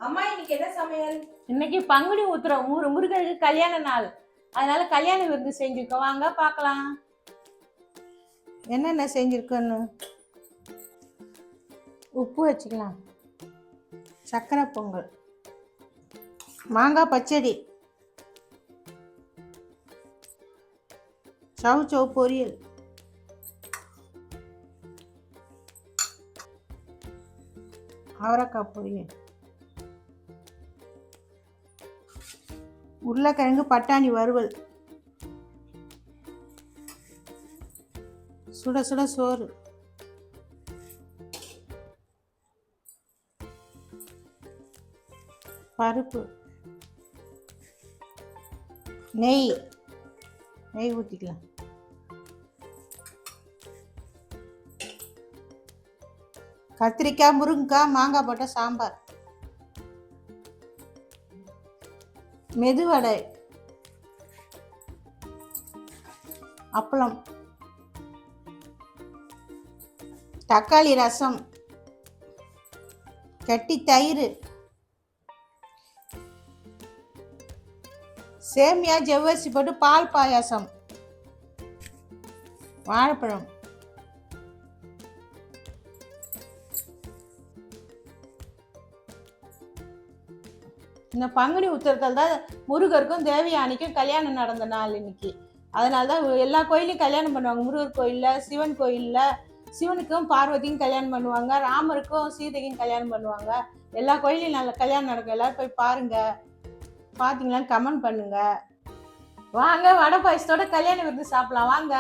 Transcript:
அம்மா இன்னைக்கு என்ன சமையல்? இன்னைக்கு பங்குனி உத்திரம் முருகருக்கு கல்யாண நாள். அதனால கல்யாண விருந்து செஞ்சிருக்கோம். வாங்க பார்க்கலாம் என்னென்ன செஞ்சிருக்கோன்னு. உப்பு வச்சுக்கலாம். சக்கரை பொங்கல், மாங்காய் பச்சடி, சவு பொரியல், அவரைக்காய் பொரியல், உருளைக்கிழங்கு பட்டாணி வறுவல், சுட சுட சோறு, பருப்பு, நெய் ஊற்றிக்கலாம். கத்திரிக்காய், முருங்கைக்காய், மாங்காய் போட்ட சாம்பார், மெதுவடை, அப்பளம், தக்காளி ரசம், கட்டி தயிர், சேமியா ஜவ்வரிசி போட்டு பால் பாயாசம், வாழைப்பழம். இந்த பங்குனி உத்திரத்தில் தான் முருகருக்கும் தேவயானிக்கும் கல்யாணம் நடந்த நாள் இன்னைக்கு. அதனால தான் எல்லா கோயிலையும் கல்யாணம் பண்ணுவாங்க. முருகர் கோயிலில், சிவன் கோயிலில் சிவனுக்கும் பார்வதிக்கும் கல்யாணம் பண்ணுவாங்க, ராமருக்கும் சீதைக்கும் கல்யாணம் பண்ணுவாங்க. எல்லா கோயிலையும் நல்ல கல்யாணம் நடக்கும். எல்லாரும் போய் பாருங்க. பார்த்தீங்களான்னு கமெண்ட் பண்ணுங்க. வாங்க வடை பாயசத்தோட கல்யாண விருந்து சாப்பிடலாம் வாங்க.